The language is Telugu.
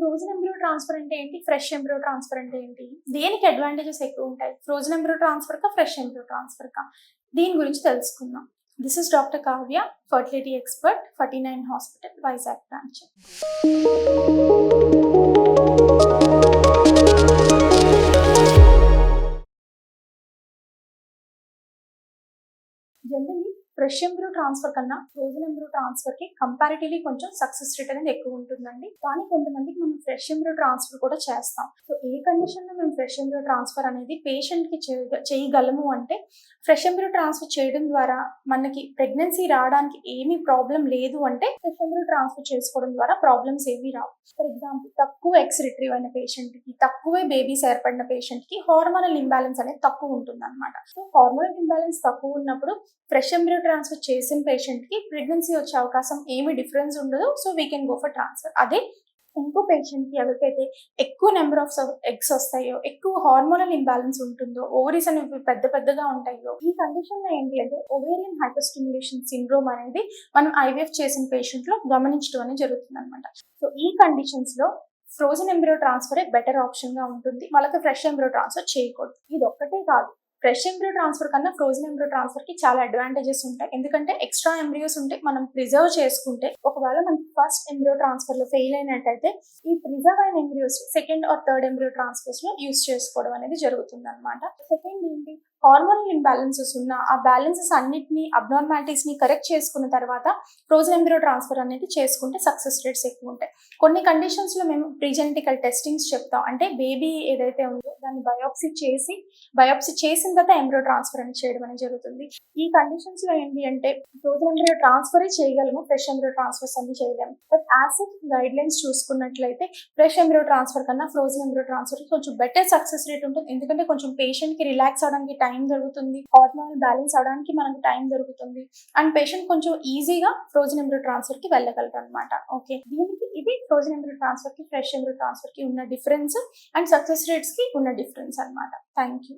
ఫ్రోజన్ ఎంబ్రియో ట్రాన్స్ఫర్ అంటే ఏంటి? ఫ్రెష్ ఎంబ్రియో ట్రాన్స్ఫర్ అంటే ఏంటి? దేనికి అడ్వాంటేజెస్ ఎక్కువ ఉంటాయి? ఫ్రోజన్ ఎంబ్రియో ట్రాన్స్ఫర్ కా, ఫ్రెష్ ఎంబ్రియో ట్రాన్స్ఫర్ కా? దీని గురించి తెలుసుకుందాం. This is doctor Kavya, fertility expert, 49 hospital, Vizag branch. Generally fresh embryo transfer కన్నా ఫ్రోజన్ ఎంబ్రియో ట్రాన్స్ఫర్ కి కంపారిటివ్లీ కొంచెం సక్సెస్ రేట్ అనేది ఎక్కువ ఉంటుందండి. కానీ కొంతమందికి మనం ఫ్రెష్ ఎంబ్రియో ట్రాన్స్ఫర్ కూడా చేస్తాం. సో ఏ కండిషన్ లో మేము ఫ్రెష్ ఎంబ్రియో ట్రాన్స్ఫర్ అనేది పేషెంట్ కి చేయగలము అంటే, ఫ్రెష్ ఎంబ్రియో ట్రాన్స్ఫర్ చేయడం ద్వారా మనకి ప్రెగ్నెన్సీ రావడానికి ఏమీ ప్రాబ్లం లేదు అంటే ఫ్రెష్ ఎంబ్రియో ట్రాన్స్ఫర్ చేసుకోవడం ద్వారా ప్రాబ్లమ్స్ ఏమీ రావు. ఫర్ ఎగ్జాంపుల్, తక్కువ ఎగ్స్ రిట్రీవ్ అయిన పేషెంట్ కి, తక్కువే బేబీస్ ఏర్పడిన పేషెంట్ కి హార్మోనల్ ఇంబ్యాలెన్స్ అనేది తక్కువ ఉంటుంది అనమాట. సో హార్మోనల్ ఇంబ్యాలెన్స్ తక్కువ ఉన్నప్పుడు ఫ్రెష్ ఎంబ్రియో ట్రాన్స్ఫర్ చేసిన పేషెంట్ కి ప్రెగ్నెన్సీ వచ్చే అవకాశం ఏమీ డిఫరెన్స్ ఉండదు. So we can go for transfer. అదే ఇంకో పేషెంట్ కి ఎవరికైతే ఎక్కువ నెంబర్ ఆఫ్ ఎగ్స్ వస్తాయో, ఎక్కువ హార్మోనల్ ఇంబ్యాలెన్స్ ఉంటుందో, ఓవరీస్ అనేవి పెద్దగా ఉంటాయో, ఈ కండిషన్ లో ఏంటి అంటే ఓవేరియన్ హైపర్ స్టిమ్యులేషన్ సిండ్రోమ్ అనేది మనం ఐవీఎఫ్ చేసిన పేషెంట్ లో గమనించడం అనేది జరుగుతుంది అనమాట. సో ఈ కండిషన్స్ లో ఫ్రోజన్ ఎంబ్రియో ట్రాన్స్ఫరే బెటర్ ఆప్షన్ గా ఉంటుంది. వాళ్ళకి ఫ్రెష్ ఎంబ్రియో ట్రాన్స్ఫర్ చేయకూడదు. ఇది ఒక్కటే కాదు, ఫ్రెష్ ఎంబ్రియో ట్రాన్స్ఫర్ కన్నా ఫ్రోజన్ ఎంబ్రియో ట్రాన్స్ఫర్ కి చాలా అడ్వాంటేజెస్ ఉంటాయి. ఎందుకంటే ఎక్స్ట్రా ఎంబ్రియోస్ ఉంటే మనం ప్రిజర్వ్ చేసుకుంటే, ఒకవేళ మనకి ఫస్ట్ ఎంబ్రియో ట్రాన్స్ఫర్ లో ఫెయిల్ అయినట్టయితే ఈ ప్రిజర్వ్ అయిన embryos second or third embryo transfers లో యూస్ చేసుకోవడం అనేది జరుగుతుంది అనమాట. సెకండ్ ఏంటి, హార్మోనల్ ఇంబ్యాలెన్సెస్ ఉన్న ఆ బ్యాలెన్సెస్ అన్నిటిని, అబ్నార్మాలిటీస్ ని కరెక్ట్ చేసుకున్న తర్వాత ఫ్రోజన్ ఎంబ్రియో ట్రాన్స్ఫర్ అనేది చేసుకుంటే సక్సెస్ రేట్స్ ఎక్కువ ఉంటాయి. కొన్ని కండిషన్స్ లో మేము ప్రీజెనెటికల్ టెస్టింగ్స్ చెప్తాం. అంటే బేబీ ఏదైతే ఉందో దాన్ని బయోప్సీ చేసిన తర్వాత ఎంబ్రియో ట్రాన్స్ఫర్ అనేది చేయడం అనేది జరుగుతుంది. ఈ కండిషన్స్ లో ఏంటి అంటే ఫ్రోజన్ ఎంబ్రియో ట్రాన్స్ఫరే చేయగలము, ఫ్రెష్ ఎంబ్రియో ట్రాన్స్ఫర్స్ అన్ని చేయలేము. బట్ యాజ్ గైడ్ లైన్స్ చూసుకున్నట్లయితే ఫ్రెష్ ఎంబ్రియో ట్రాన్స్ఫర్ కన్నా ఫ్రోజన్ ఎంబ్రియో ట్రాన్స్ఫర్ కొంచెం బెటర్ సక్సెస్ రేట్ ఉంటుంది. ఎందుకంటే కొంచెం పేషెంట్ కి రిలాక్స్ అవడానికి టైం దొరుకుతుంది, హార్మోనల్ బ్యాలెన్స్ అవడానికి మనకు టైం దొరుకుతుంది, అండ్ పేషెంట్ కొంచెం ఈజీగా ఫ్రోజన్ ఎంబ్రియో ట్రాన్స్ఫర్ కి వెళ్ళగలరు అనమాట. ఓకే, దీనికి ఇది ఫ్రోజన్ ఎంబ్రియో ట్రాన్స్ఫర్ కి, ఫ్రెష్ ఎంబ్రియో ట్రాన్స్ఫర్ కి ఉన్న డిఫరెన్స్ అండ్ సక్సెస్ రేట్స్ కి ఉన్న డిఫరెన్స్ అనమాట. Thank you.